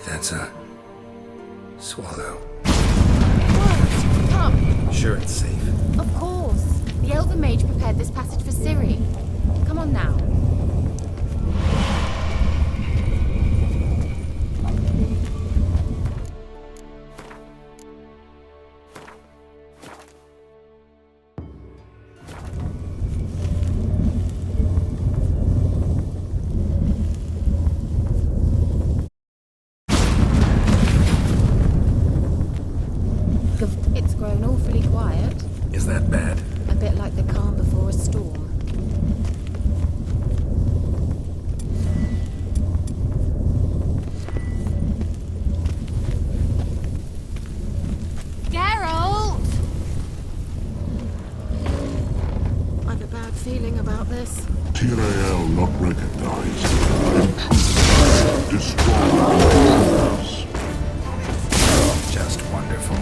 That's a swallow. What? Come. Sure it's safe. Of course. The Elven Mage prepared this passage for Ciri. Come on now. It's grown awfully quiet. Is that bad? A bit like the calm before a storm. Geralt! I've a bad feeling about this. Tyrael not recognized. Intruder. Destroy. Just wonderful.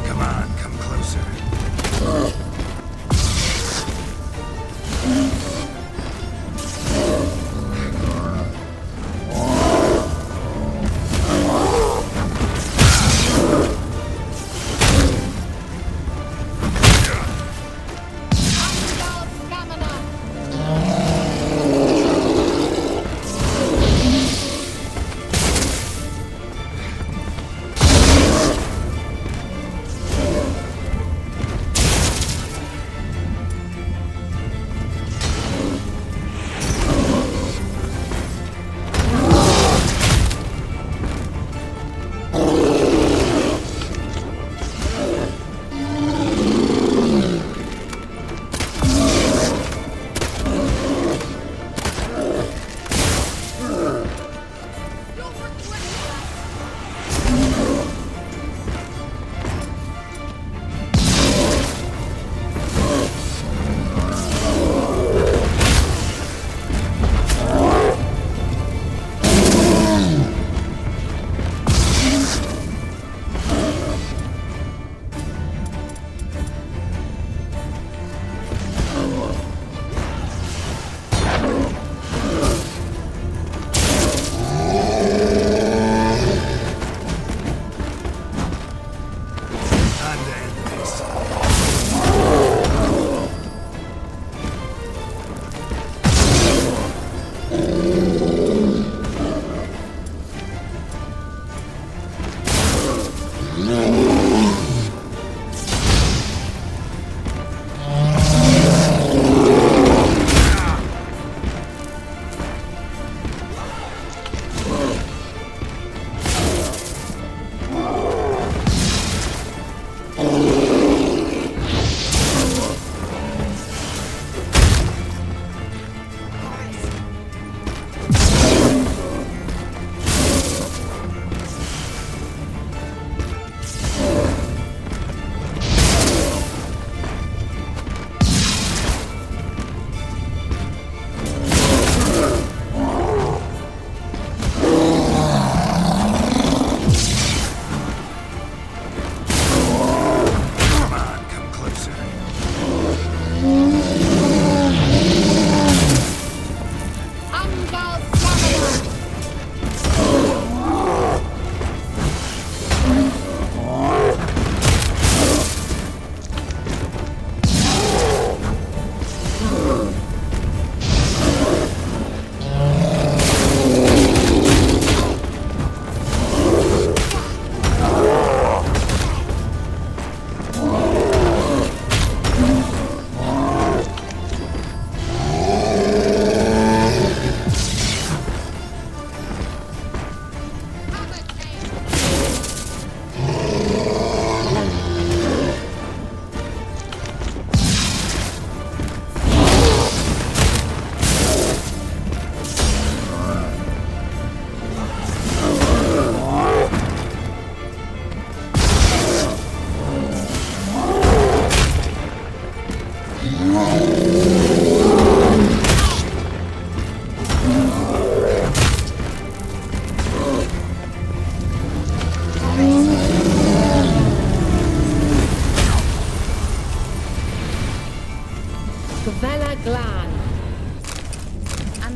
Come on, come closer.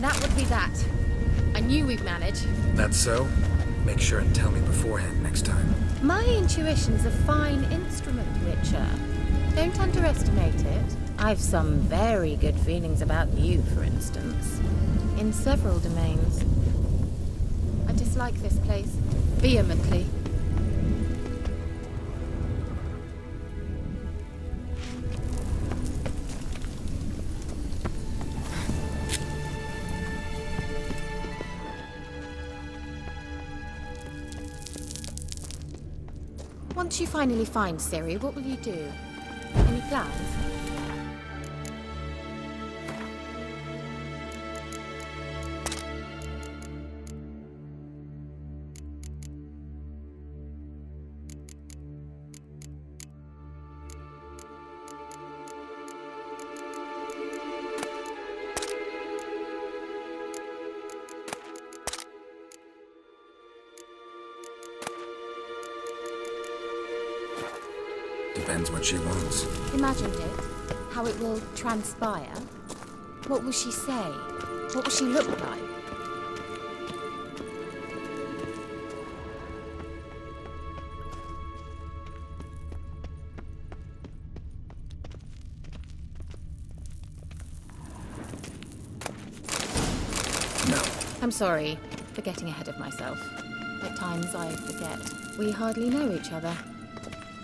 And that would be that. I knew we'd manage. That's so? Make sure and tell me beforehand next time. My intuition's a fine instrument, Witcher. Don't underestimate it. I've some very good feelings about you, for instance. In several domains. I dislike this place. Vehemently. Once you finally find Ciri, what will you do? Any plans? Depends what she wants. Imagined it. How it will transpire. What will she say? What will she look like? No. I'm sorry for getting ahead of myself. At times I forget. We hardly know each other.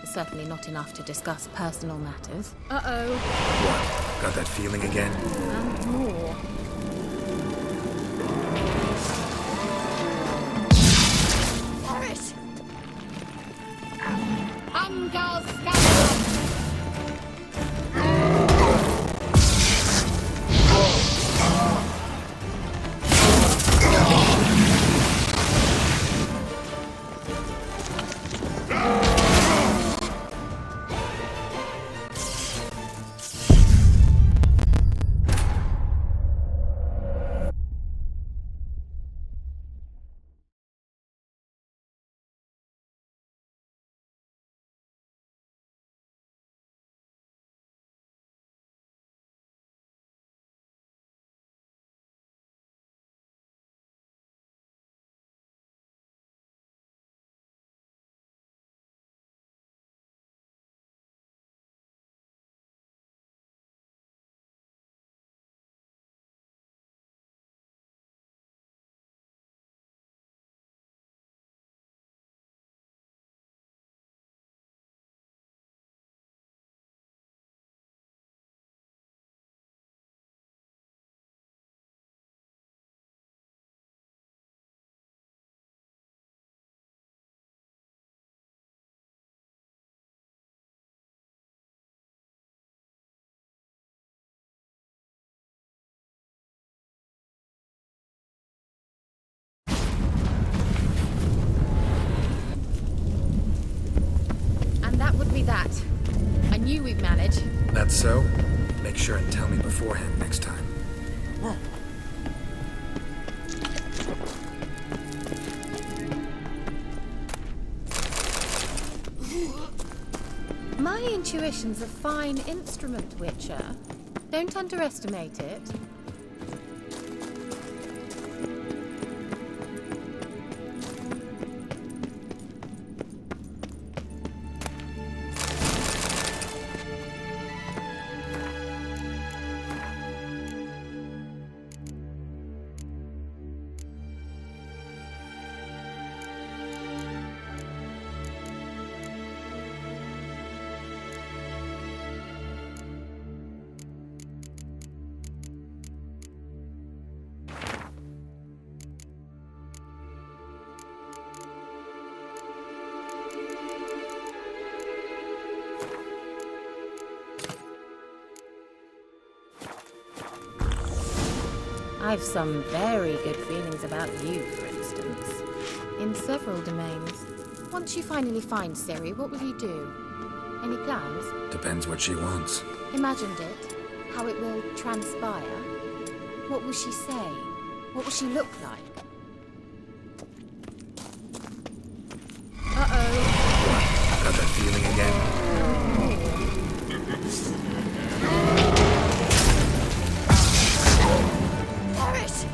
Certainly not enough to discuss personal matters. Uh-oh. What? Got that feeling again? And more. Boris! That. I knew we'd manage. That's so? Make sure and tell me beforehand next time. My intuition's a fine instrument, Witcher. Don't underestimate it. I've some very good feelings about you, for instance. In several domains. Once you finally find Ciri, what will you do? Any plans? Depends what she wants. Imagined it. How it will transpire. What will she say? What will she look like? Uh-oh. Got that feeling again? Boris!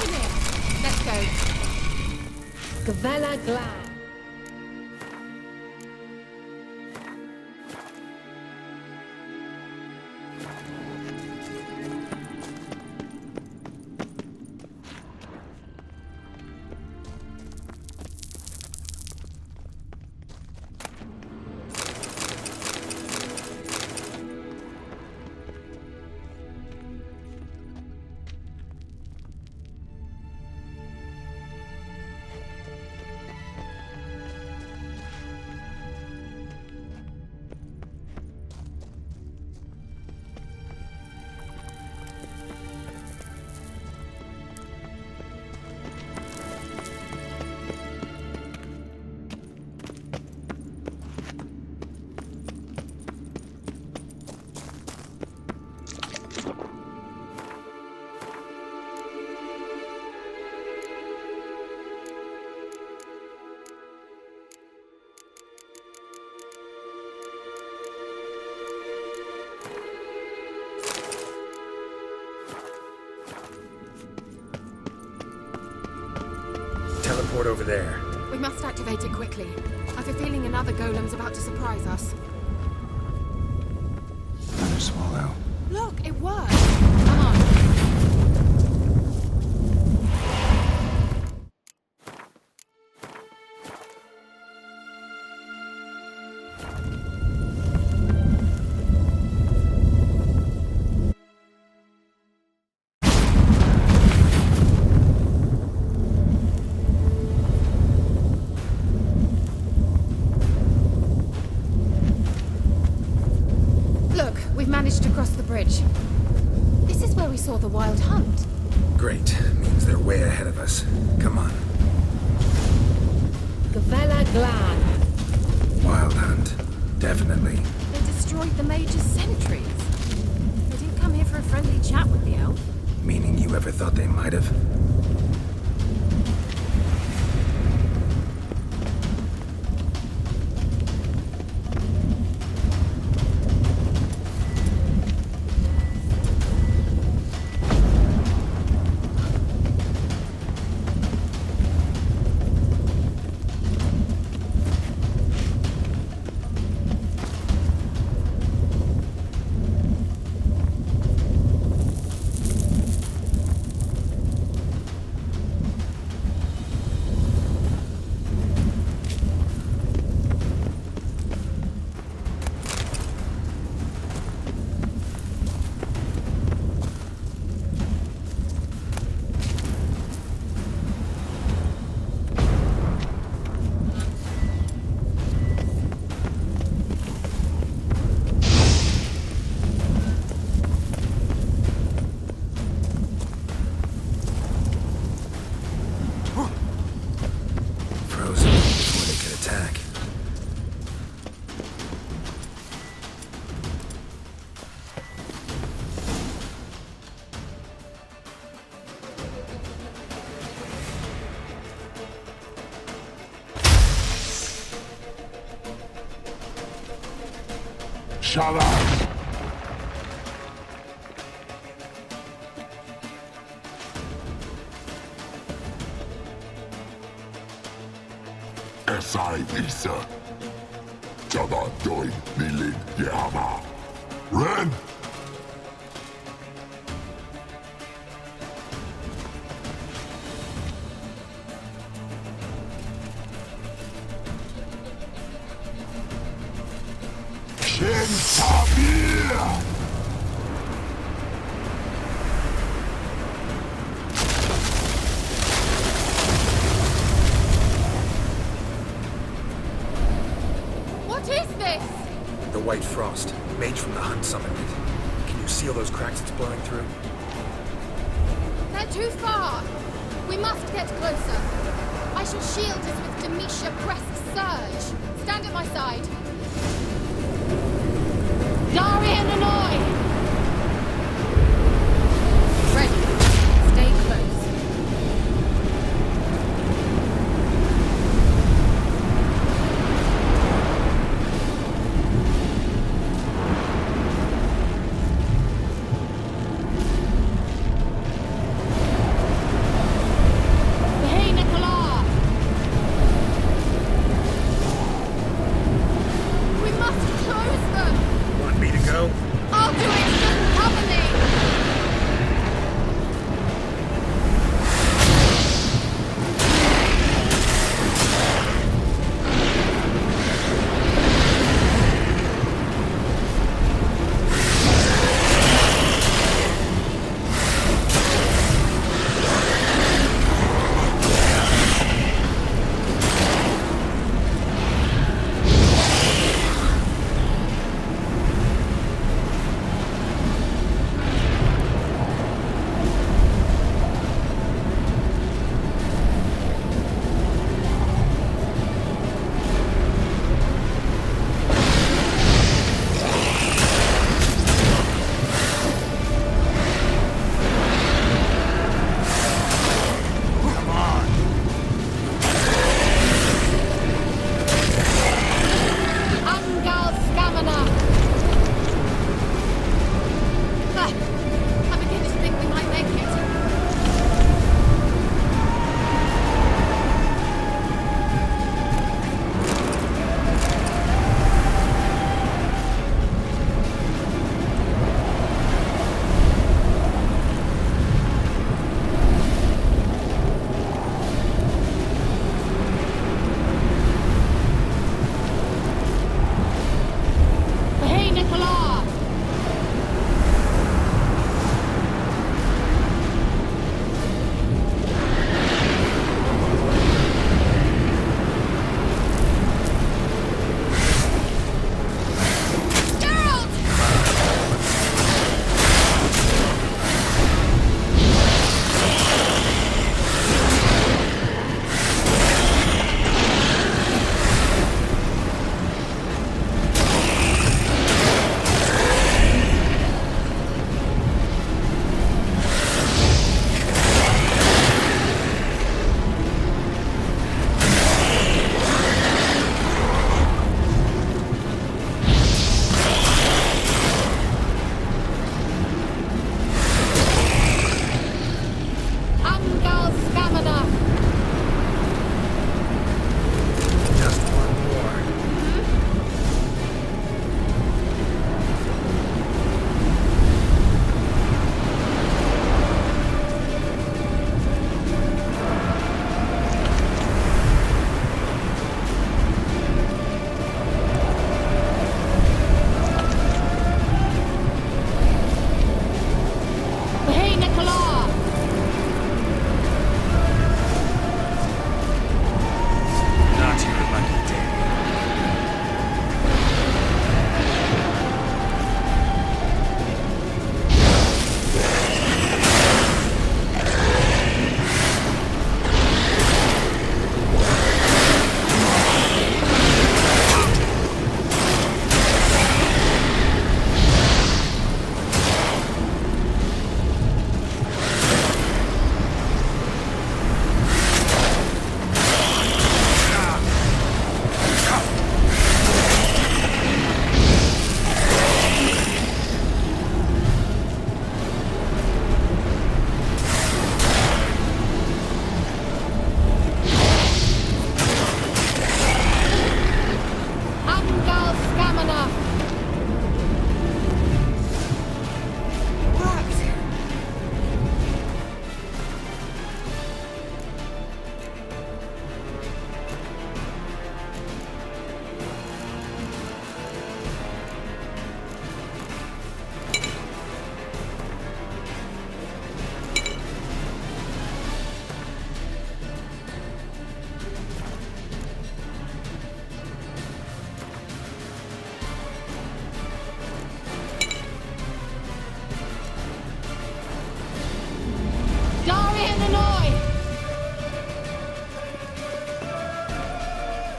engineer. Let's go. Gavella Glad. Teleport over there. We must activate it quickly. I've a feeling another golem's about to surprise us. Another swallow. Look, it worked! Come on. We've managed to cross the bridge. This is where we saw the wild hunt. Great. Means they're way ahead of us. Come on. Gavella Glan. Wild hunt. Definitely. They destroyed the Major's sentries. They didn't come here for a friendly chat with the elf. Meaning you ever thought they might have? Shut up! SI Lisa. Jada Doi Nilin Yama. Ren! What is this? The white frost. Mage from the hunt summoned it. Can you seal those cracks it's blowing through? They're too far. We must get closer. I shall shield us with Demetia Crest's surge. Stand at my side. Darian Annoy! Ready. Stay close.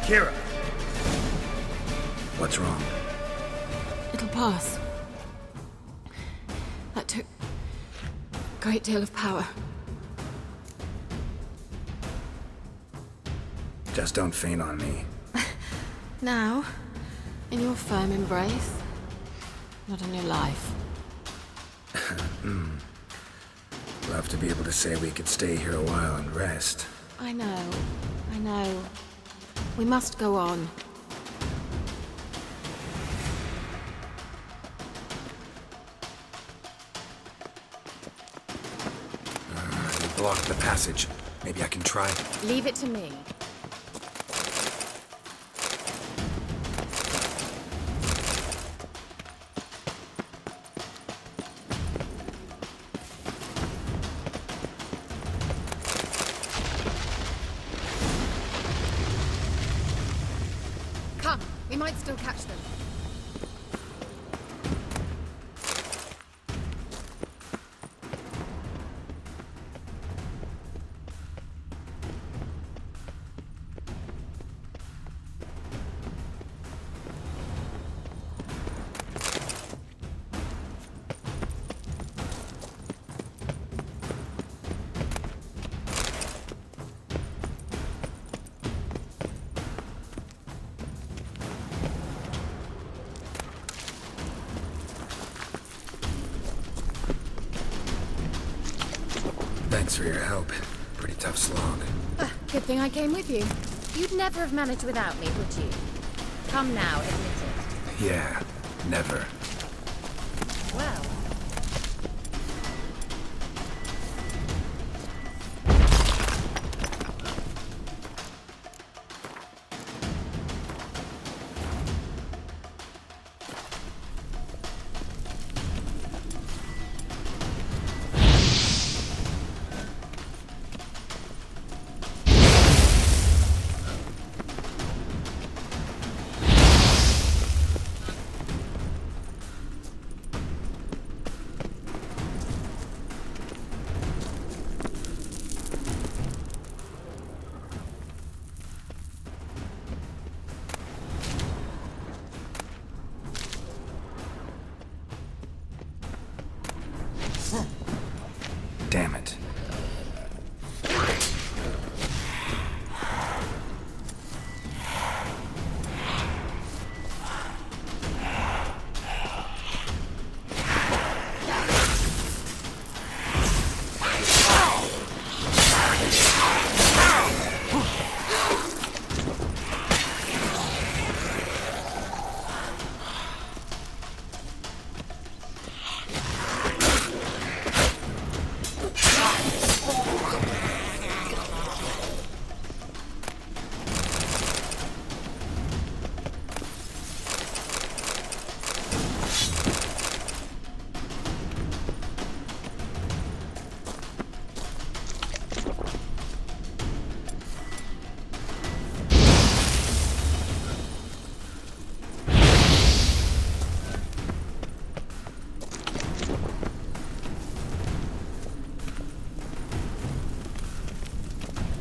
Kira! What's wrong? It'll pass. That took a great deal of power. Just don't faint on me. Now, in your firm embrace, not in your life. Love to be able to say we could stay here a while and rest. I know. We must go on. You blocked the passage. Maybe I can try. Leave it to me. Come, we might still catch them. Thanks for your help. Pretty tough slog. Good thing I came with you. You'd never have managed without me, would you? Come now, admit it. Yeah, never. Well, Damn it.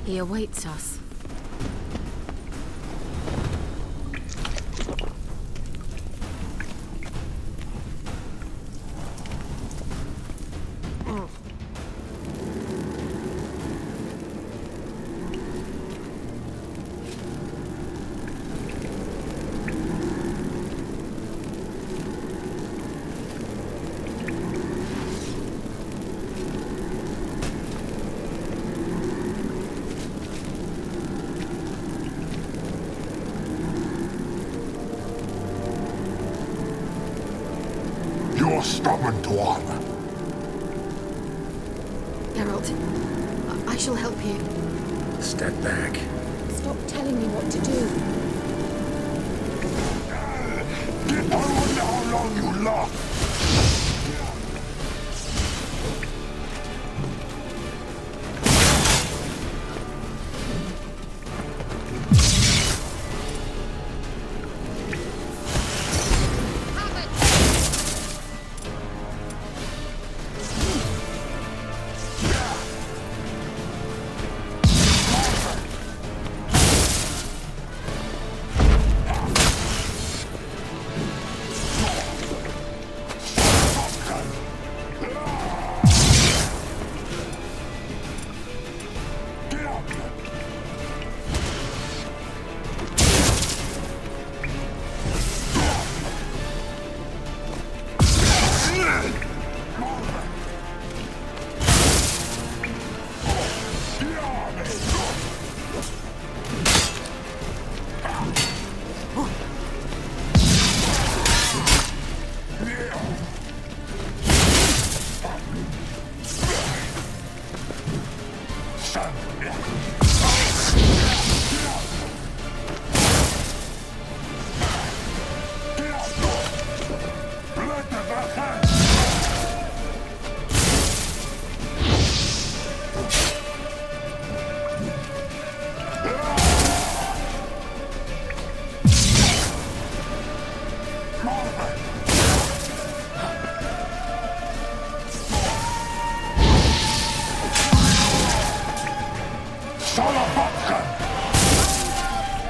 he awaits us. You're stubborn one. Geralt, I shall help you. Step back. Stop telling me what to do. I wonder how long you last. Have it!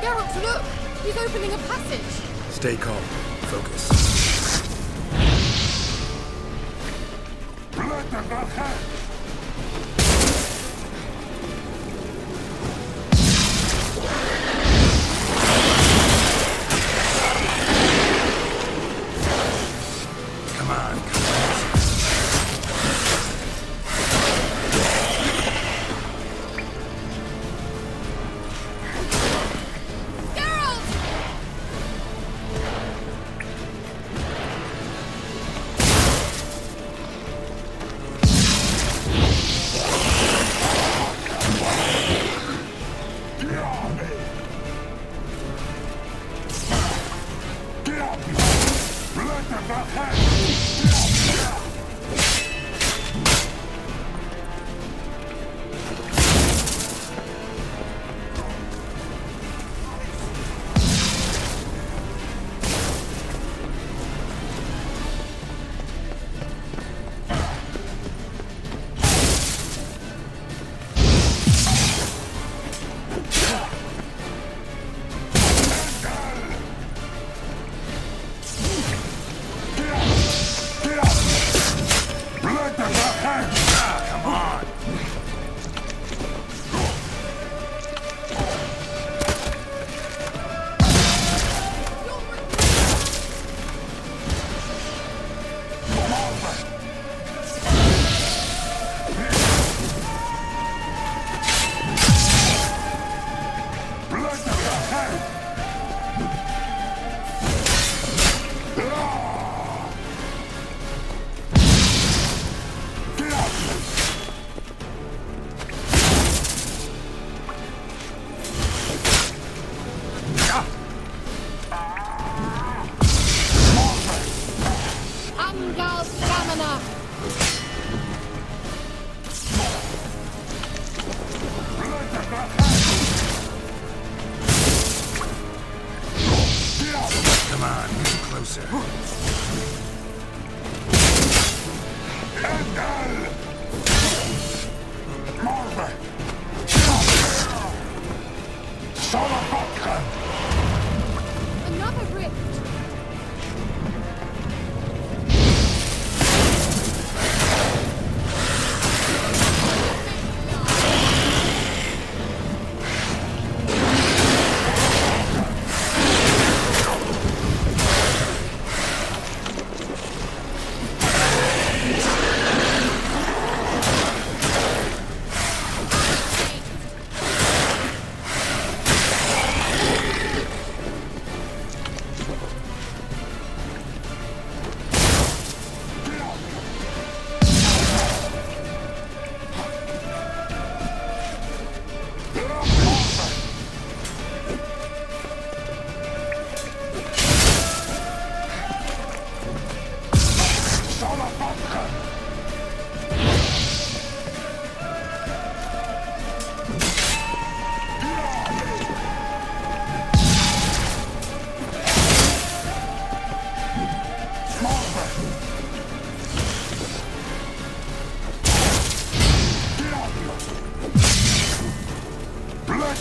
Geralt, look! He's opening a passage! Stay calm. Focus. Come on, come on. Geralt! Come on, get closer. Another rift!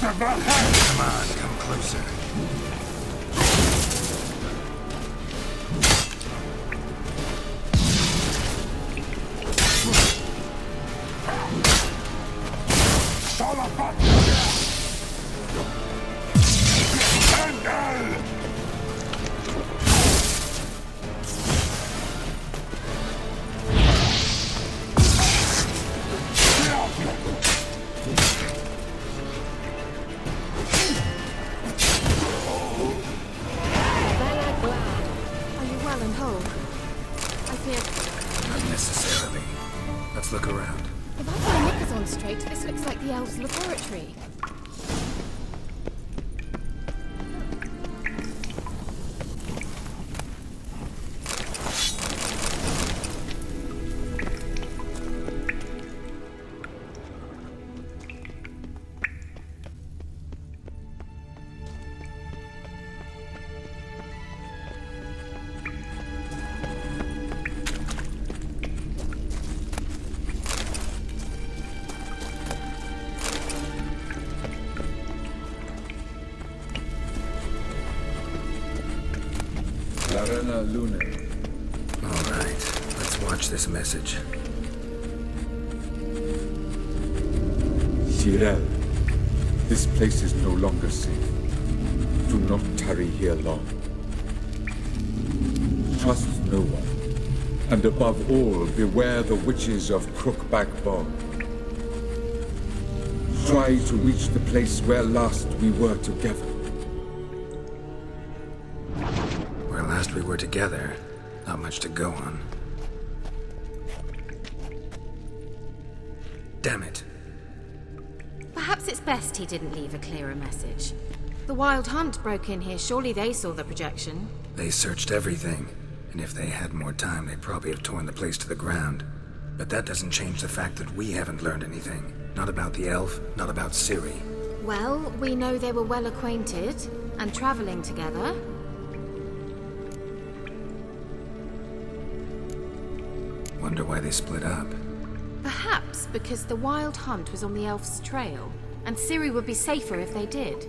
Come on, come closer. I fear Not necessarily. Let's look around. if I've got my knickers on straight, this looks like like the elves' laboratory. Larena Lune. All right, let's watch this message. Tyrell, this place is no longer safe. Do not tarry here long. Trust no one, and above all, beware the witches of Crookback Bog. Try to reach the place where last we were together. Where last we were together, not much to go on. Damn it. Perhaps it's best he didn't leave a clearer message. The Wild Hunt broke in here. Surely they saw the projection. They searched everything, and if they had more time, they'd probably have torn the place to the ground. But that doesn't change the fact that we haven't learned anything. Not about the elf, not about Ciri. Well, we know they were well acquainted and traveling together. Wonder why they split up. Perhaps because the Wild Hunt was on the elf's trail, and Ciri would be safer if they did.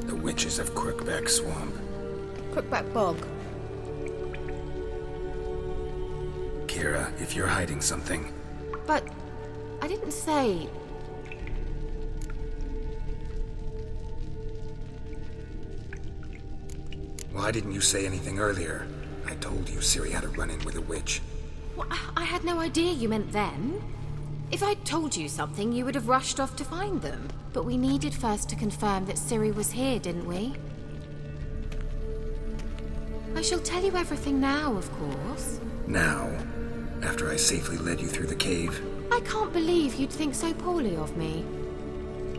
The witches of Crookback Swamp. Crookback Bog. Kira, if you're hiding something... But I didn't say... Why didn't you say anything earlier? I told you Ciri had a run-in with a witch. Well, I had no idea you meant then. If I'd told you something, you would have rushed off to find them. But we needed first to confirm that Ciri was here, didn't we? I shall tell you everything now, of course. Now? After I safely led you through the cave? I can't believe you'd think so poorly of me.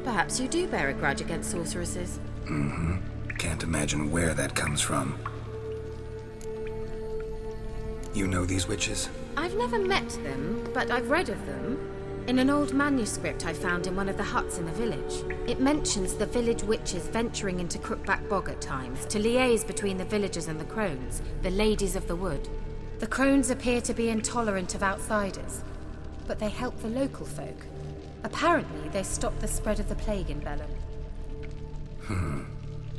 Perhaps you do bear a grudge against sorceresses. Mm-hmm. Can't imagine where that comes from. You know these witches? I've never met them, but I've read of them. In an old manuscript I found in one of the huts in the village. It mentions the village witches venturing into Crookback Bog at times to liaise between the villagers and the crones, the ladies of the wood. The crones appear to be intolerant of outsiders, but they help the local folk. Apparently, they stop the spread of the plague in Bellum.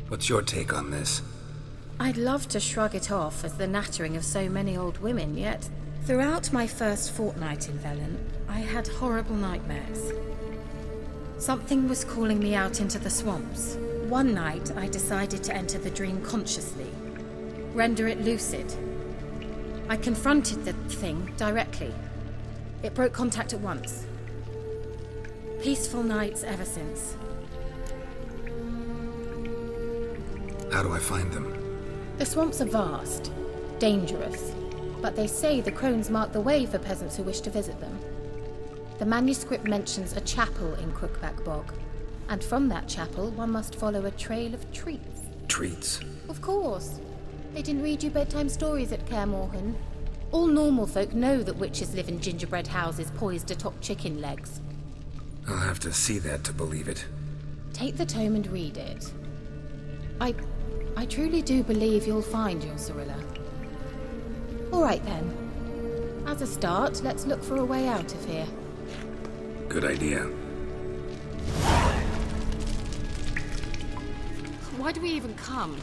What's your take on this? I'd love to shrug it off as the nattering of so many old women, yet throughout my first fortnight in Velen, I had horrible nightmares. Something was calling me out into the swamps. One night, I decided to enter the dream consciously, render it lucid. I confronted the thing directly. It broke contact at once. Peaceful nights ever since. How do I find them? The swamps are vast, dangerous, but they say the crones mark the way for peasants who wish to visit them. The manuscript mentions a chapel in Crookback Bog, and from that chapel one must follow a trail of treats. Treats? Of course. They didn't read you bedtime stories at Kaer Morhen. All normal folk know that witches live in gingerbread houses poised atop chicken legs. I'll have to see that to believe it. Take the tome and read it. I truly do believe you'll find your Cirilla. All right then. As a start, let's look for a way out of here. Good idea. Why do we even come?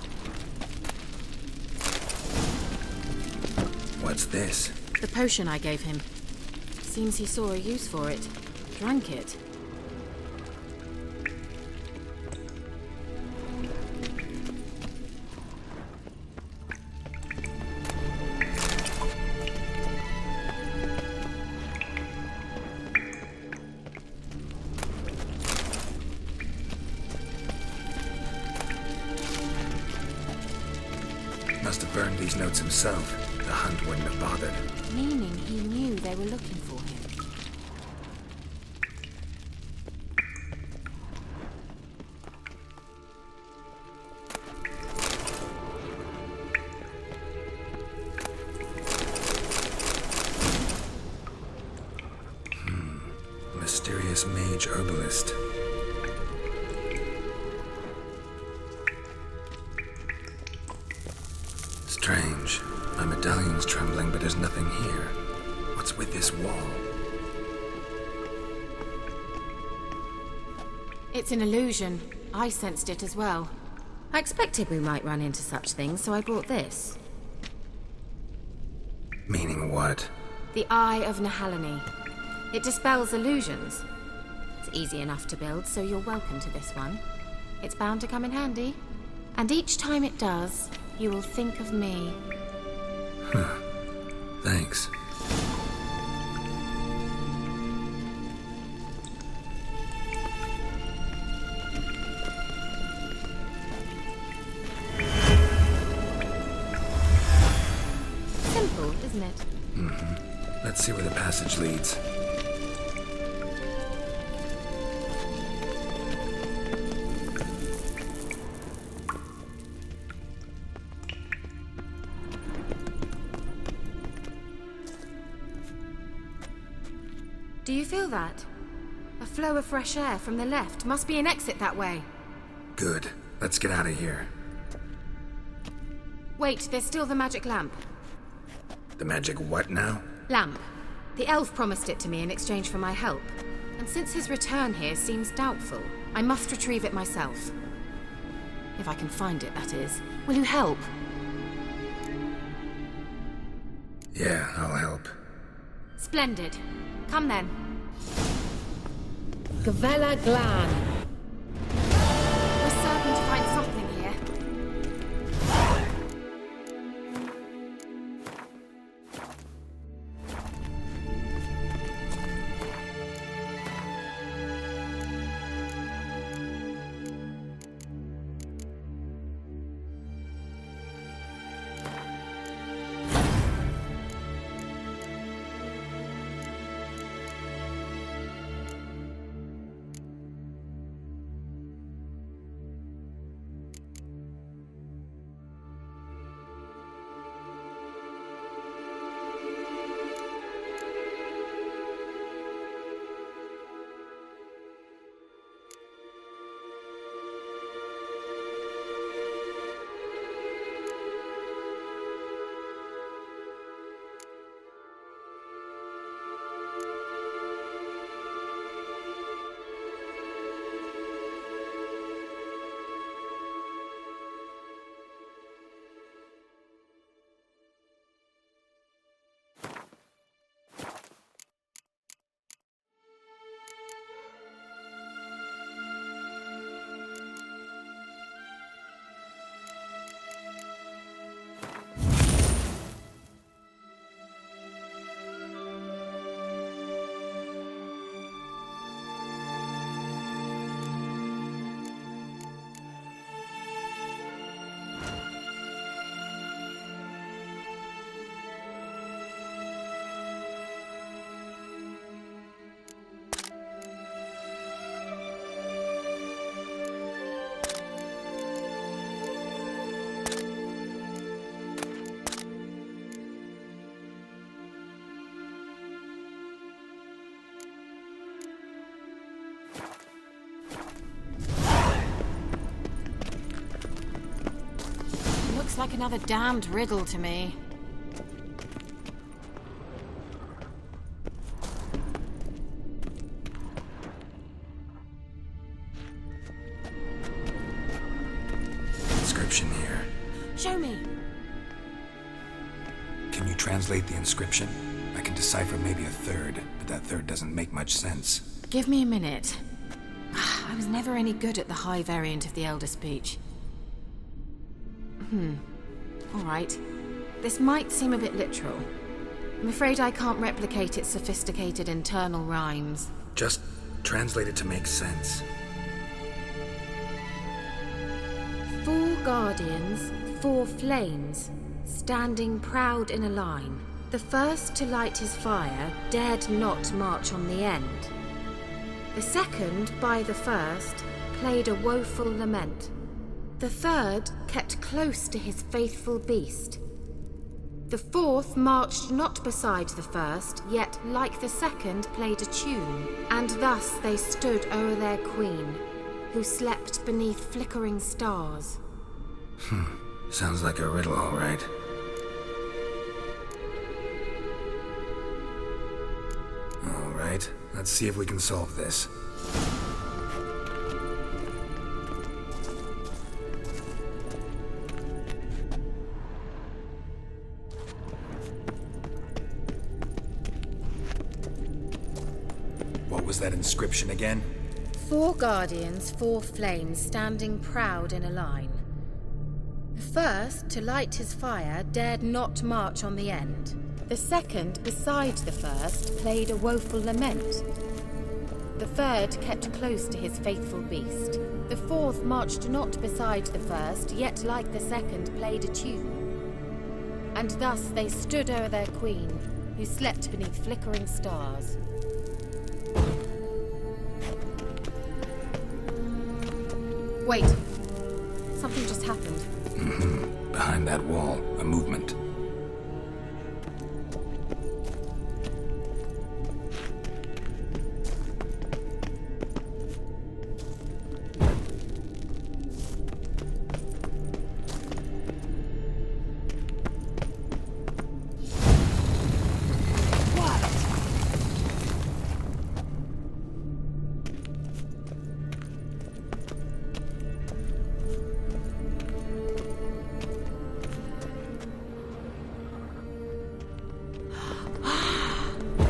What's this? The potion I gave him. Seems he saw a use for it. Drank it. Must have burned these notes himself. The hunt wouldn't have bothered. Meaning he knew they were looking for him. Mysterious mage herbalist. Strange. My medallion's trembling, but there's nothing here. What's with this wall? It's an illusion. I sensed it as well. I expected we might run into such things, so I brought this. Meaning what? The Eye of Nahalani. It dispels illusions. It's easy enough to build, so you're welcome to this one. It's bound to come in handy. And each time it does, you will think of me. Thanks. Simple, isn't it? Let's see where the passage leads. Do you feel that? A flow of fresh air from the left. Must be an exit that way. Good. Let's get out of here. Wait, there's still the magic lamp. The magic what now? Lamp. The elf promised it to me in exchange for my help. And since his return here seems doubtful, I must retrieve it myself. If I can find it, that is. Will you help? Yeah, I'll help. Splendid. Come then. Gavella Glan. We're certain to find something here. Looks like another damned riddle to me. Inscription here. Show me. Can you translate the inscription? I can decipher maybe a third, but that third doesn't make much sense. Give me a minute. I was never any good at the high variant of the Elder Speech. All right. This might seem a bit literal. I'm afraid I can't replicate its sophisticated internal rhymes. Just translate it to make sense. 4 guardians, 4 flames, standing proud in a line. The first to light his fire dared not march on the end. The second, by the first, played a woeful lament. The third kept close to his faithful beast. The fourth marched not beside the first, yet like the second played a tune. And thus they stood o'er their queen, who slept beneath flickering stars. Sounds like a riddle, all right. All right, let's see if we can solve this. What was that inscription again? 4 guardians, 4 flames, standing proud in a line. The first, to light his fire, dared not march on the end. The second, beside the first, played a woeful lament. The third kept close to his faithful beast. The fourth marched not beside the first, yet like the second played a tune. And thus they stood o'er their queen, who slept beneath flickering stars. Wait. Something just happened. Behind that wall, a movement.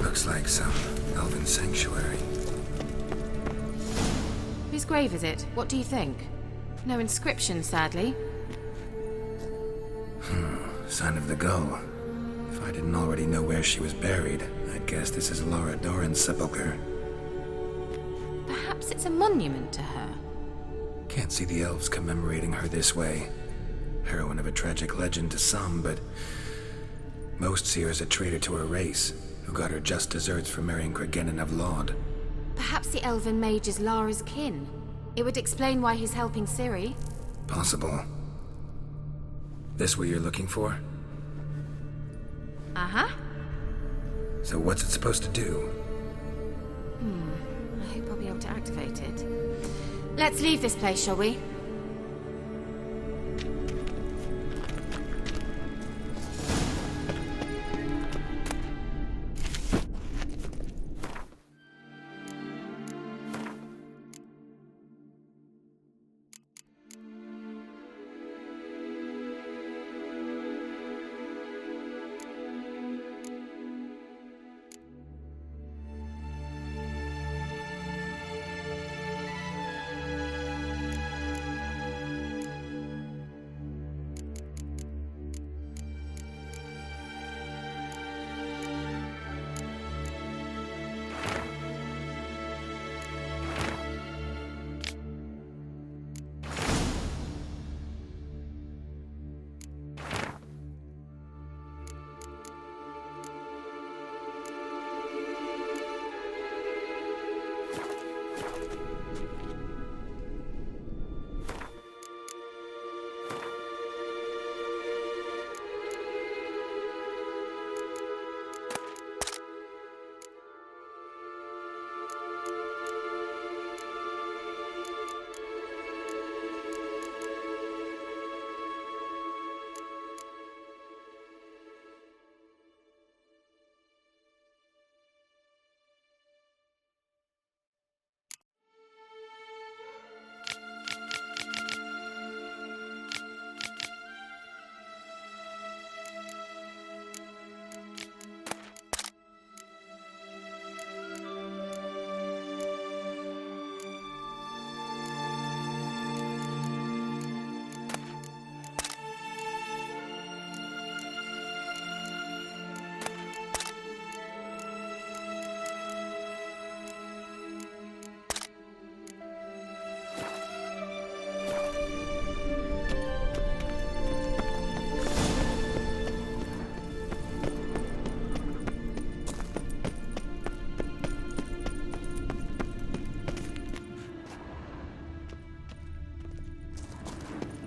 Looks like some elven sanctuary. Whose grave is it? What do you think? No inscription, sadly. Sign of the gull. If I didn't already know where she was buried, I'd guess this is Laura Doran's sepulchre. Perhaps it's a monument to her. Can't see the elves commemorating her this way. Heroine of a tragic legend to some, but most see her as a traitor to her race, who got her just deserts for marrying Cregennan of Laud. Perhaps the elven mage is Lara's kin. It would explain why he's helping Ciri. Possible. This what you're looking for? Uh-huh. So what's it supposed to do? I hope I'll be able to activate it. Let's leave this place, shall we?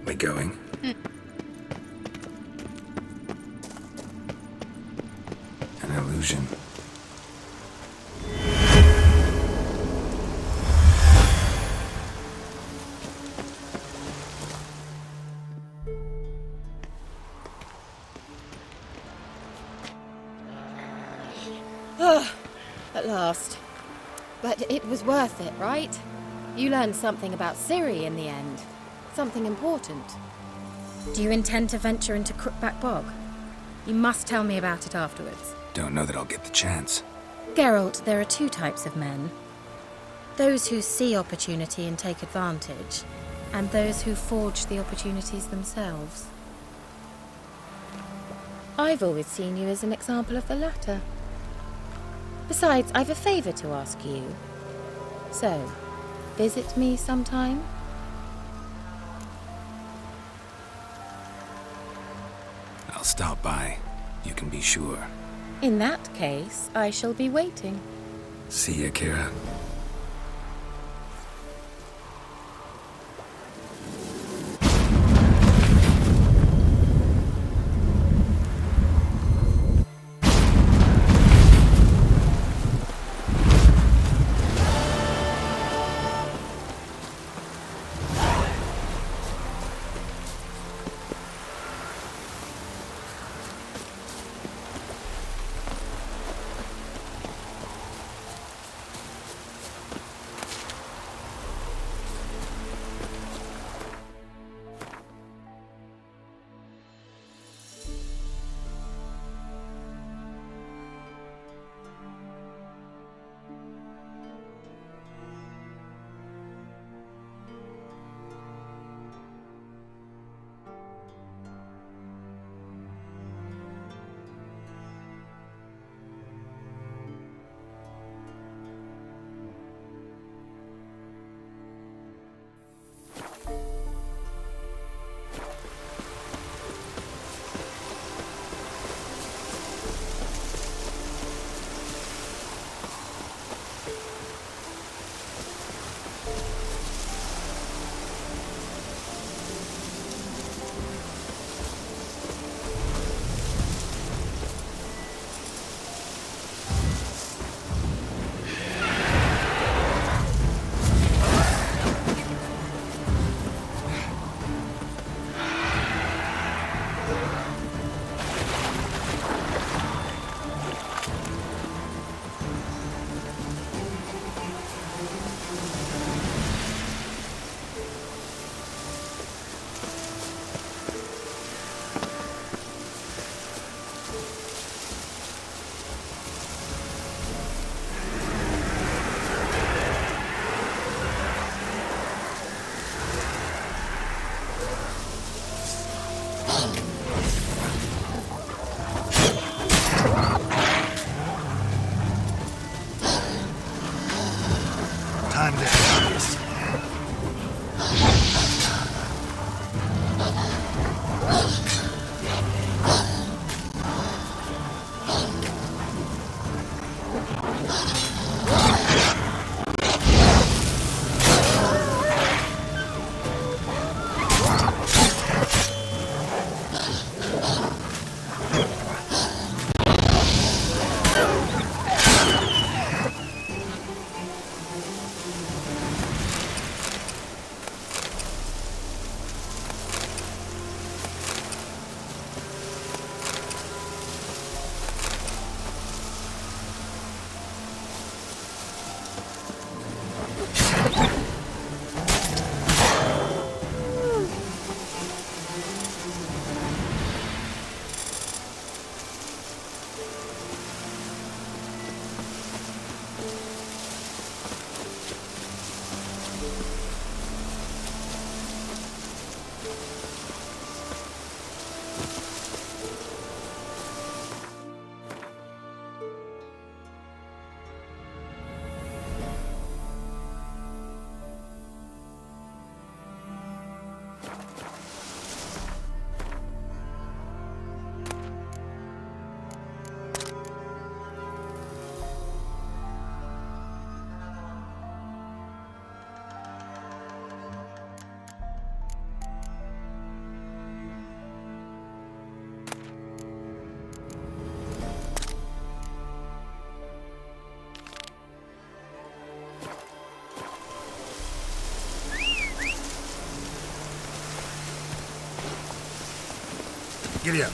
We going? illusion. At last. But it was worth it, right? You learned something about Ciri in the end. Something important. Do you intend to venture into Crookback Bog? You must tell me about it afterwards. Don't know that I'll get the chance. Geralt, there are two types of men. Those who see opportunity and take advantage, and those who forge the opportunities themselves. I've always seen you as an example of the latter. Besides, I've a favor to ask you. So, visit me sometime? I'll stop by. You can be sure. In that case, I shall be waiting. See ya, Kira. Giddy up.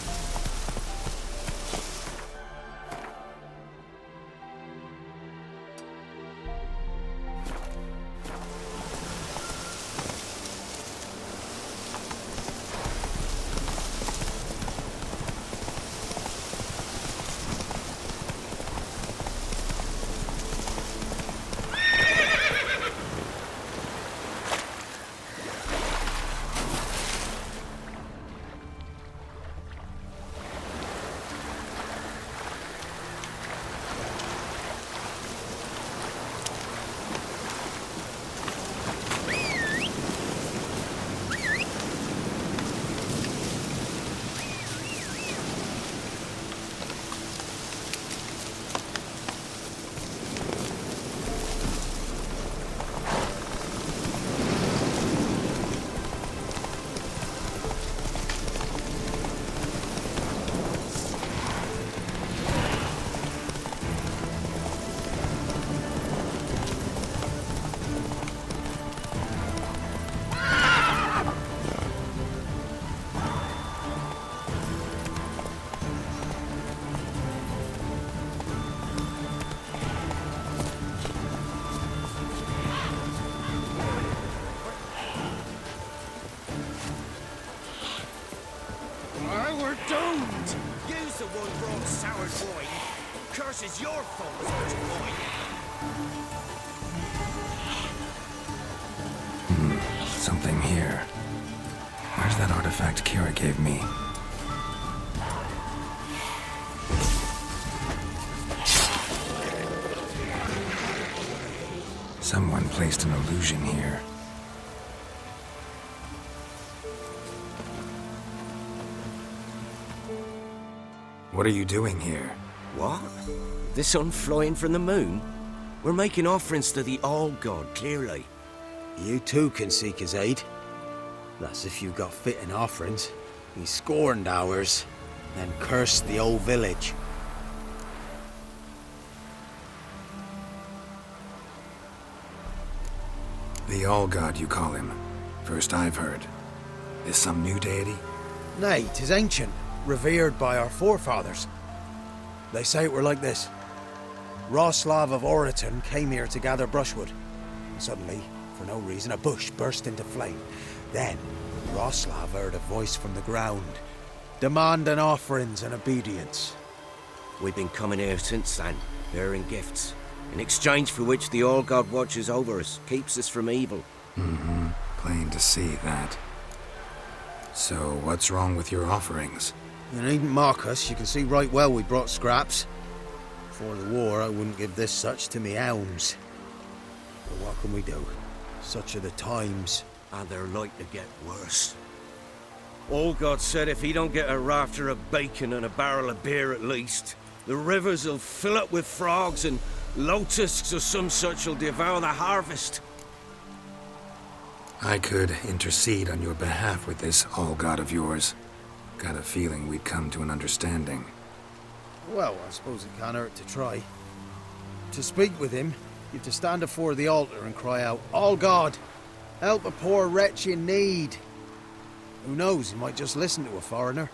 We're doomed! You's the one brought soured wine. Curse is your fault, Mr. Boy. Something here. Where's that artifact Kira gave me? Someone placed an illusion here. What are you doing here? What? The sun flying from the moon? We're making offerings to the All-God, clearly. You too can seek his aid. That's if you got fitting offerings. He scorned ours, then cursed the old village. The All-God, you call him. First I've heard. Is some new deity? Nay, 'tis ancient, revered by our forefathers. They say it were like this. Roslav of Oriton came here to gather brushwood. And suddenly, for no reason, a bush burst into flame. Then, Roslav heard a voice from the ground, demanding offerings and obedience. We've been coming here since then, bearing gifts, in exchange for which the All-God watches over us, keeps us from evil. Mm-hmm. Plain to see that. So, what's wrong with your offerings? You needn't mock us, you can see right well we brought scraps. Before the war, I wouldn't give this such to me hounds. But what can we do? Such are the times. And they're like to get worse. All-God said if he don't get a rafter of bacon and a barrel of beer at least, the rivers will fill up with frogs and locusts or some such will devour the harvest. I could intercede on your behalf with this All-God of yours. Got a feeling we'd come to an understanding. Well, I suppose it can't hurt to try. To speak with him, you've to stand before the altar and cry out, "All God, help a poor wretch in need." Who knows, he might just listen to a foreigner.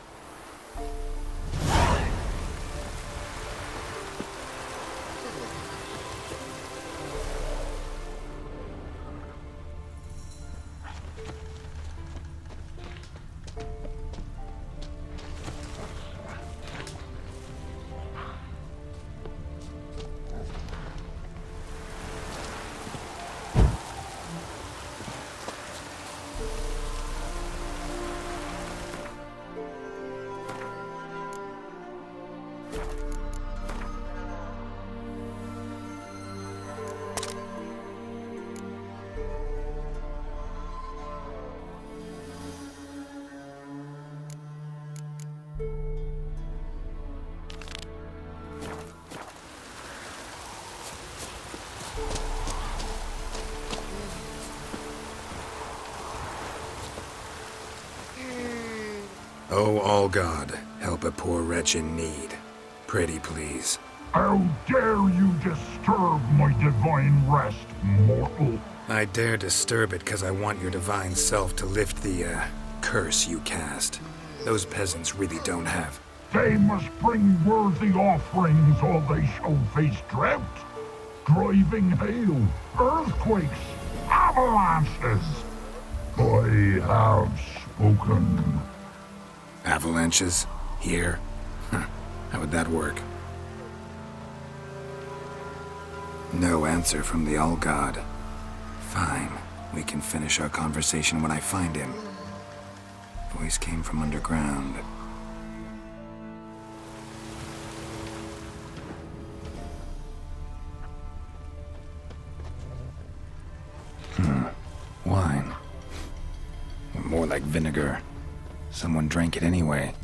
Oh, All-God, help a poor wretch in need. Pretty please. How dare you disturb my divine rest, mortal? I dare disturb it because I want your divine self to lift the, curse you cast. Those peasants really don't have. They must bring worthy offerings or they shall face drought, driving hail, earthquakes, avalanches. I have spoken. Avalanches? Here? Huh. How would that work? No answer from the All-God. Fine. We can finish our conversation when I find him. Voice came from underground. Wine. More like vinegar. Someone drank it anyway.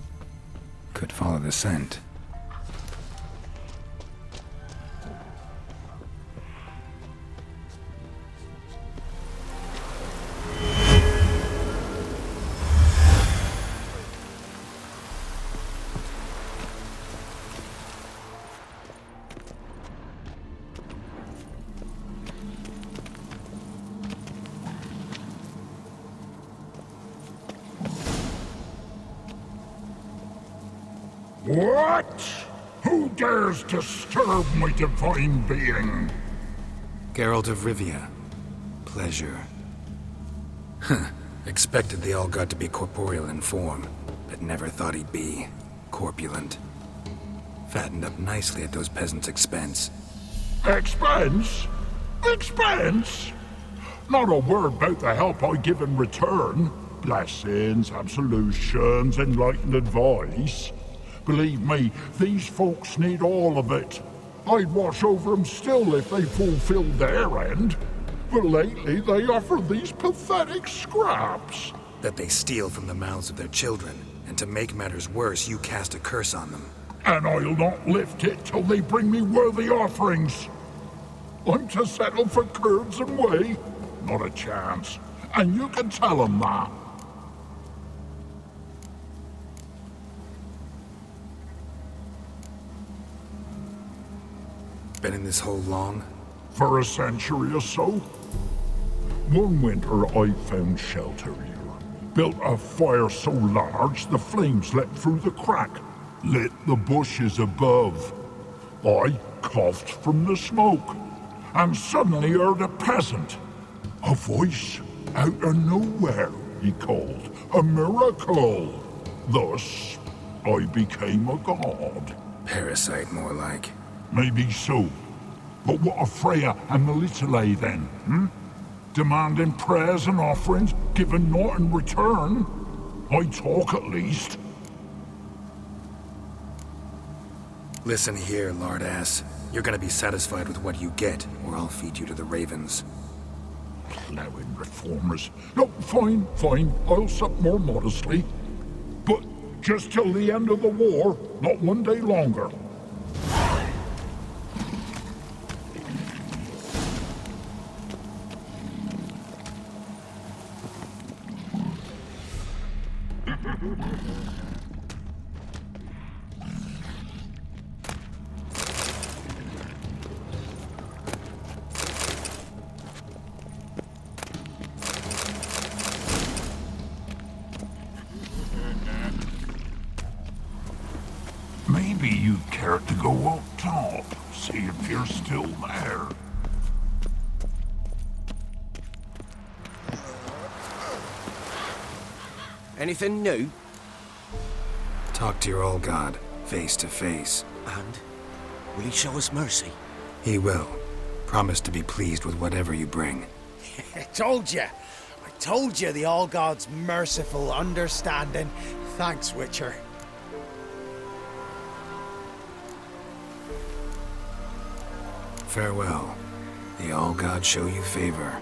Could follow the scent. What? Who dares disturb my divine being? Geralt of Rivia. Pleasure. Huh. Expected the All-God to be corporeal in form, but never thought he'd be corpulent. Fattened up nicely at those peasants' expense. Expense? Expense? Not a word about the help I give in return. Blessings, absolutions, enlightened advice. Believe me, these folks need all of it. I'd watch over them still if they fulfilled their end. But lately they offer these pathetic scraps. That they steal from the mouths of their children, and to make matters worse, you cast a curse on them. And I'll not lift it till they bring me worthy offerings. I'm to settle for curds and whey? Not a chance. And you can tell them that. Been in this hole long? For a century or so. One winter I found shelter here. Built a fire so large the flames leapt through the crack, lit the bushes above. I coughed from the smoke, and suddenly heard a peasant. A voice out of nowhere, he called. A miracle. Thus, I became a god. Parasite, more like. Maybe so. But what of Freya and the Little then, Demanding prayers and offerings, given naught in return? I talk at least. Listen here, lard-ass. You're gonna be satisfied with what you get, or I'll feed you to the ravens. Plowing reformers. No, fine, I'll sup more modestly. But just till the end of the war, not one day longer. Maybe you'd care to go up top, see if you're still there. Anything new? Talk to your All-God, face to face. And? Will he show us mercy? He will. Promise to be pleased with whatever you bring. I told you the All-God's merciful, understanding. Thanks, Witcher. Farewell. The All-God show you favor.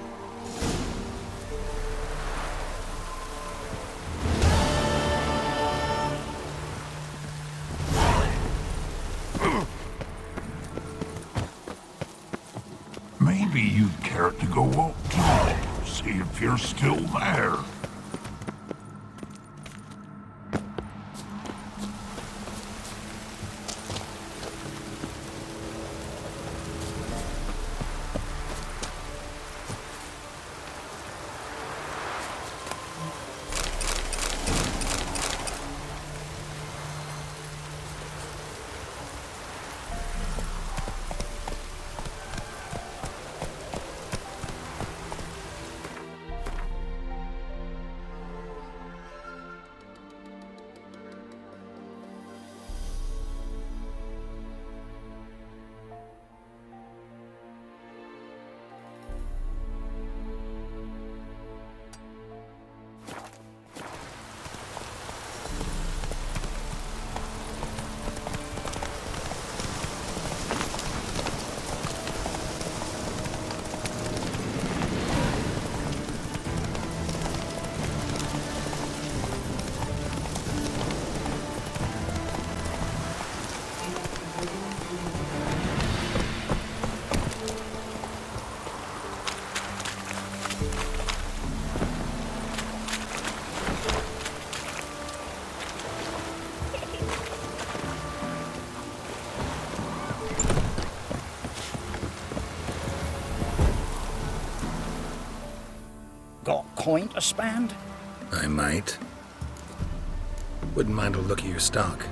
Maybe you'd care to go up top, see if you're still there. Got coin to spend? I might. Wouldn't mind a look at your stock.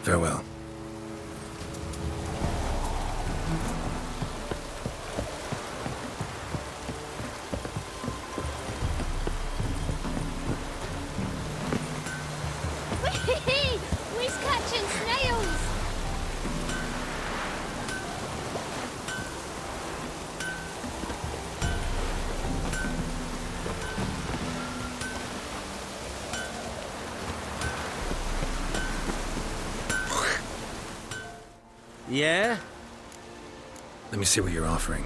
Farewell. We's catching snails! Yeah? Let me see what you're offering.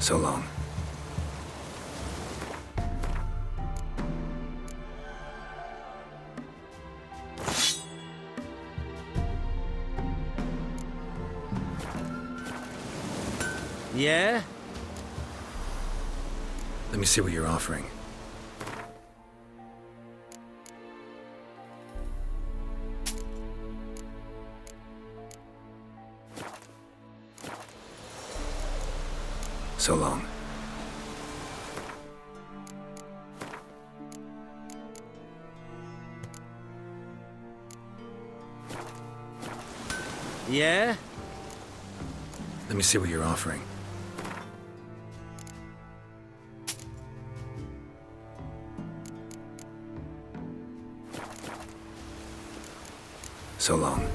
So long. Yeah? Let me see what you're offering. So long. Yeah? Let me see what you're offering. So long.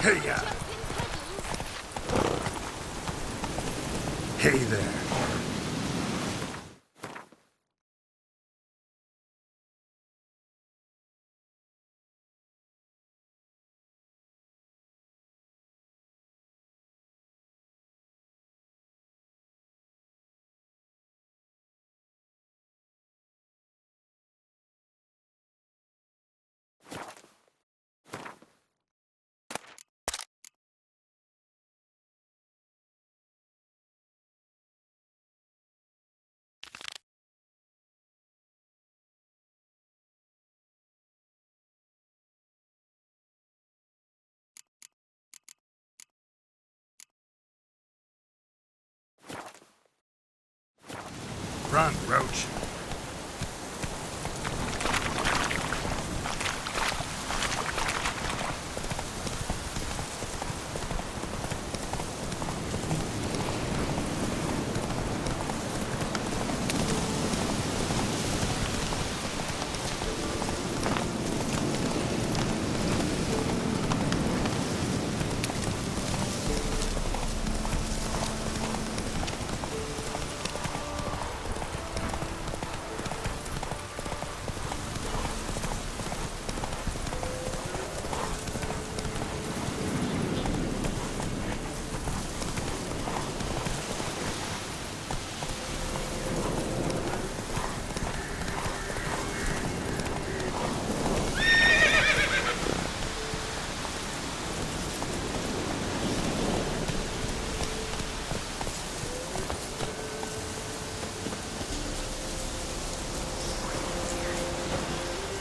Hey, hey there. Run, Roach.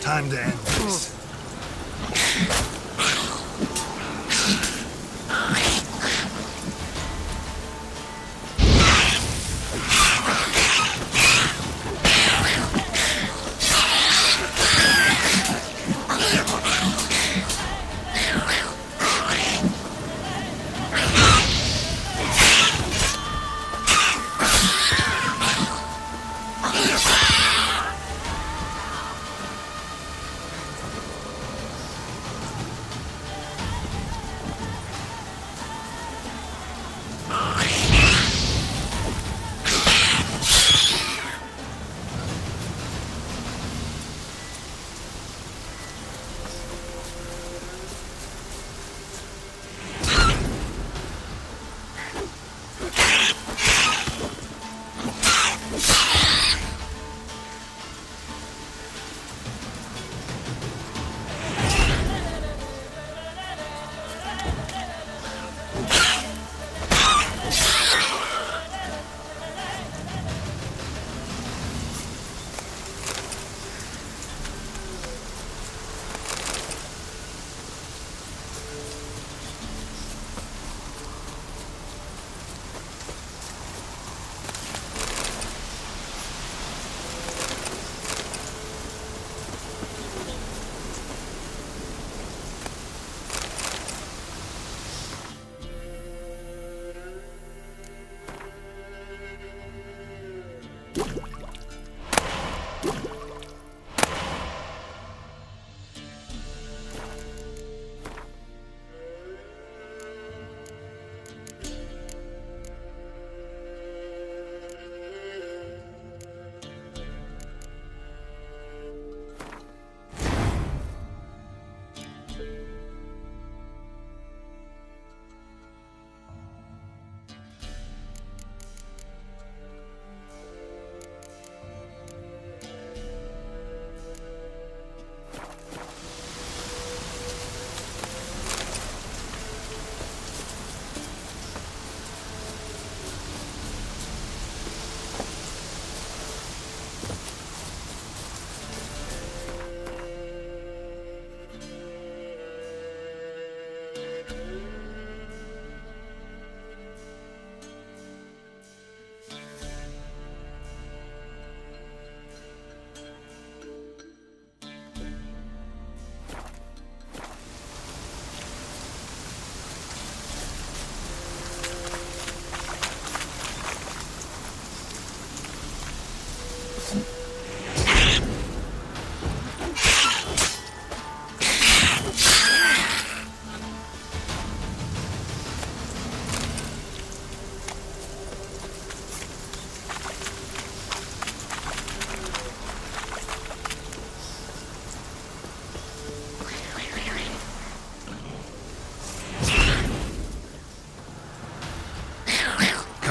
Time to end this.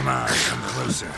Come on, come closer.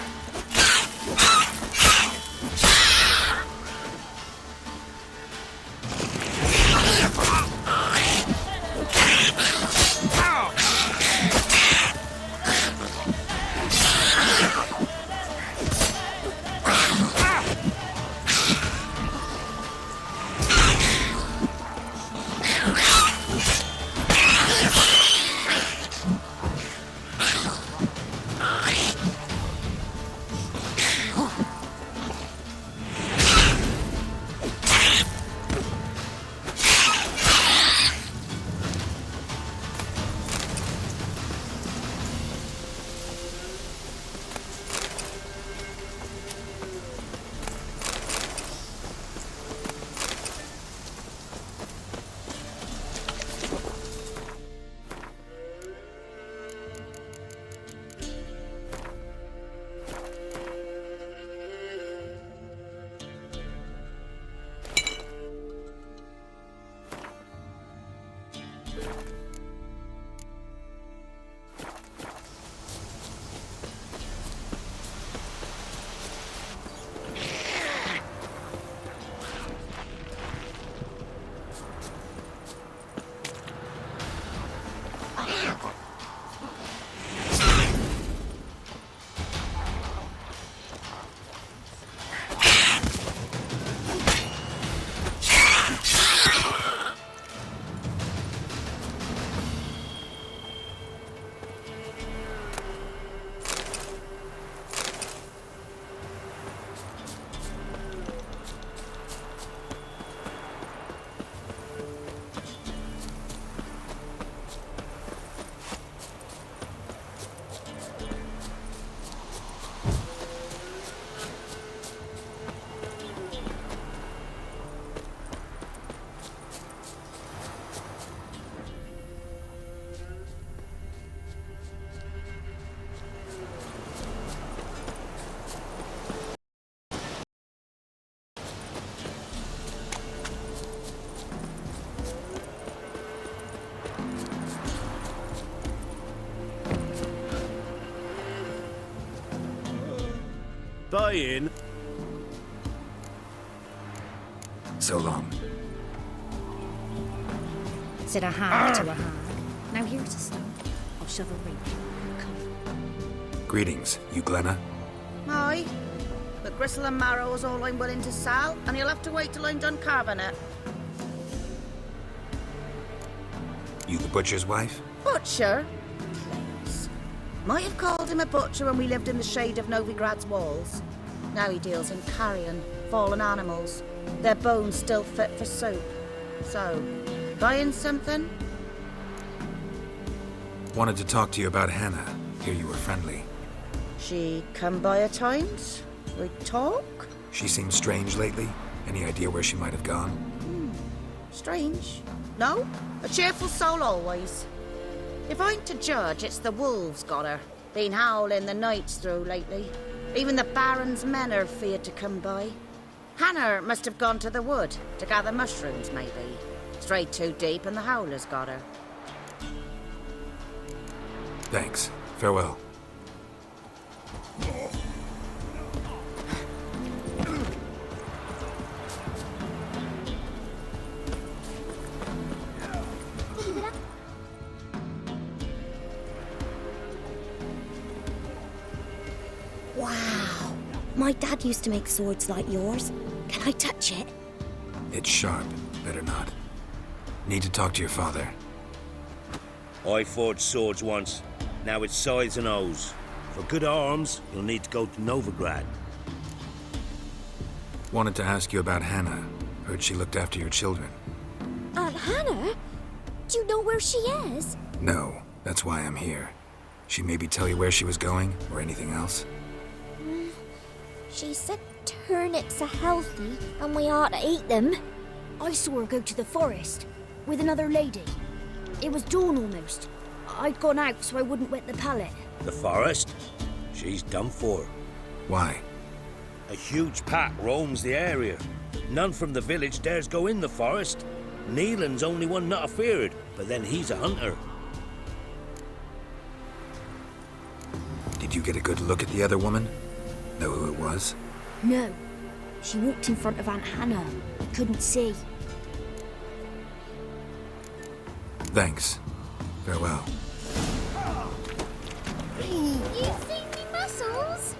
Buy-in. So long. Said a hag to a hag. Now here's a stone of chivalry. Come. Greetings, you Glenna? Aye, but gristle and marrow is all I'm willing to sell, and you'll have to wait till I'm done carving it. You the butcher's wife? Butcher? Please. Might have called him a butcher when we lived in the shade of Novigrad's walls. Now he deals in carrion, fallen animals. Their bones still fit for soup. So, buying something? Wanted to talk to you about Hannah. Hear you were friendly. She come by at times. We talk. She seems strange lately. Any idea where she might have gone? Strange. No, a cheerful soul always. If I'm to judge, it's the wolves got her. Been howling the nights through lately. Even the Baron's men are feared to come by. Hannah must have gone to the wood to gather mushrooms, maybe. Strayed too deep and the howlers got her. Thanks. Farewell. Wow. My dad used to make swords like yours. Can I touch it? It's sharp. Better not. Need to talk to your father. I forged swords once. Now it's scythes and hoes. For good arms, you'll need to go to Novigrad. Wanted to ask you about Hannah. Heard she looked after your children. Aunt Hannah? Do you know where she is? No, that's why I'm here. She maybe tell you where she was going, or anything else? She said turnips are healthy and we ought to eat them. I saw her go to the forest with another lady. It was dawn almost. I'd gone out so I wouldn't wet the pallet. The forest? She's done for. Why? A huge pack roams the area. None from the village dares go in the forest. Neelan's only one not afeared, but then he's a hunter. Did you get a good look at the other woman? Know who it was? No. She walked in front of Aunt Hannah. I couldn't see. Thanks. Farewell. You seen me muscles?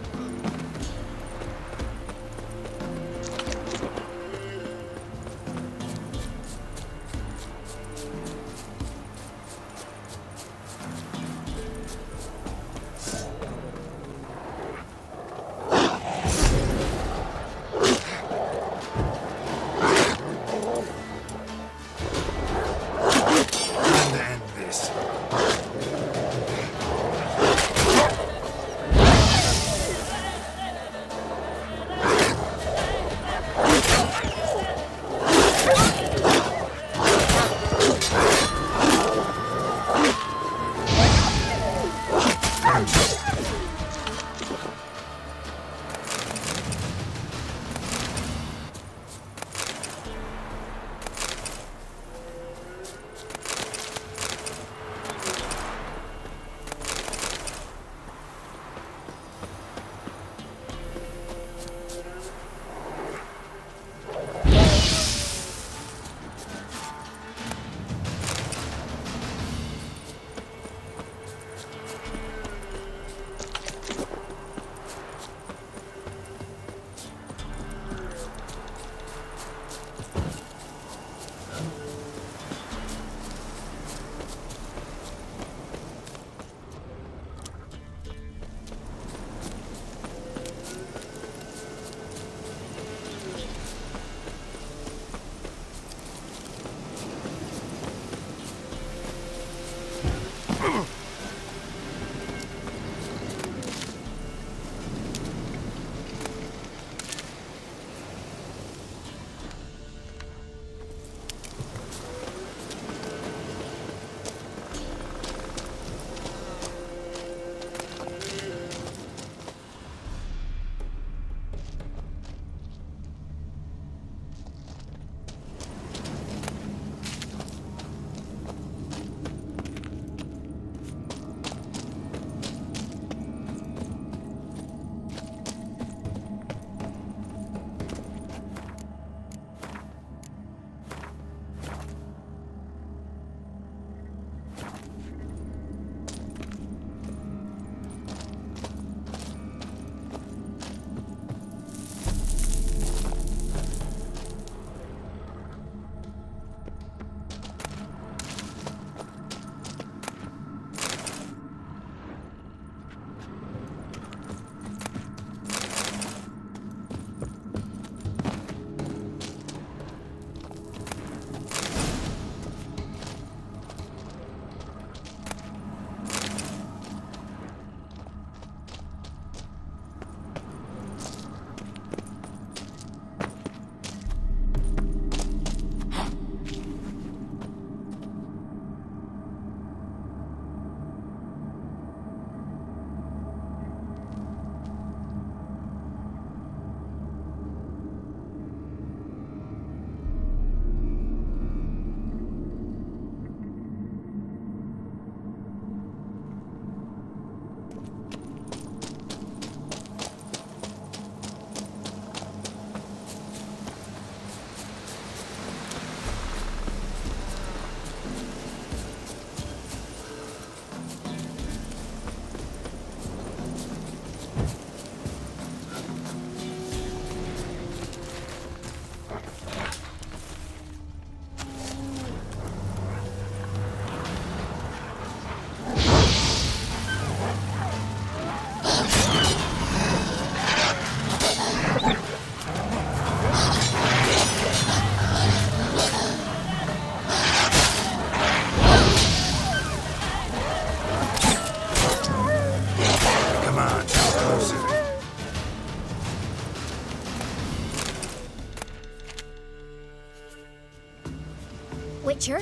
Witcher?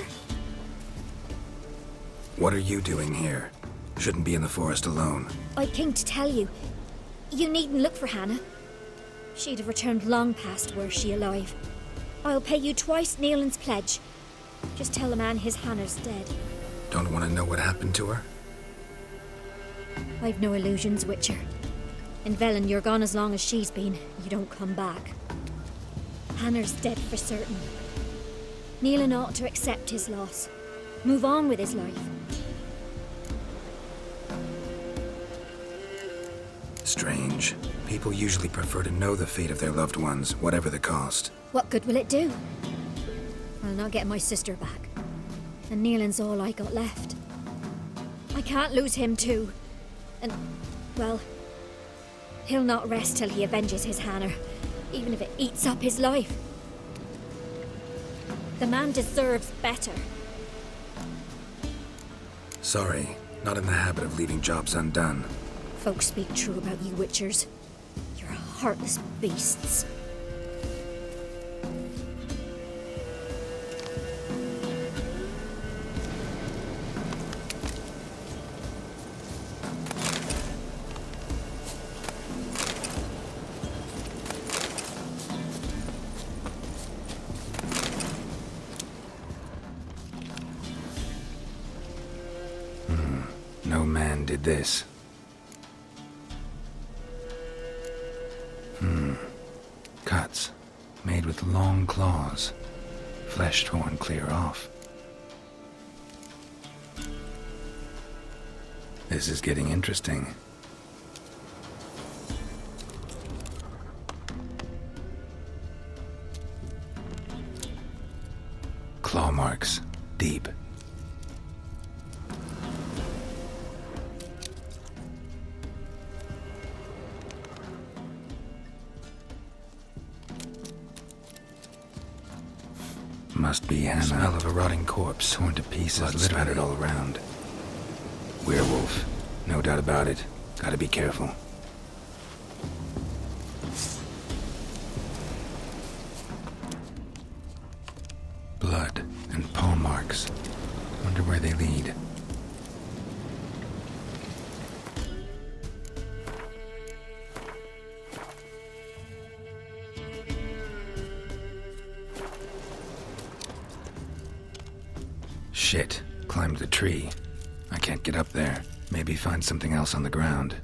What are you doing here? Shouldn't be in the forest alone. I came to tell you. You needn't look for Hannah. She'd have returned long past were she alive. I'll pay you twice Nealon's pledge. Just tell the man his Hannah's dead. Don't want to know what happened to her? I've no illusions, Witcher. In Velen, you're gone as long as she's been. You don't come back. Hannah's dead for certain. Nealon ought to accept his loss. Move on with his life. Strange. People usually prefer to know the fate of their loved ones, whatever the cost. What good will it do? I'll not get my sister back. And Nealon's all I got left. I can't lose him too. And, well, he'll not rest till he avenges his Hannah, even if it eats up his life. The man deserves better. Sorry, not in the habit of leaving jobs undone. Folks speak true about you Witchers. You're heartless beasts. No man did this. Cuts, made with long claws, flesh torn clear off. This is getting interesting. Claw marks, deep. Must be Hannah. Smell of a rotting corpse, torn to pieces, blood spattered all around. Werewolf, no doubt about it. Gotta be careful. Blood and paw marks. Wonder where they lead. Shit, climbed the tree. I can't get up there. Maybe find something else on the ground.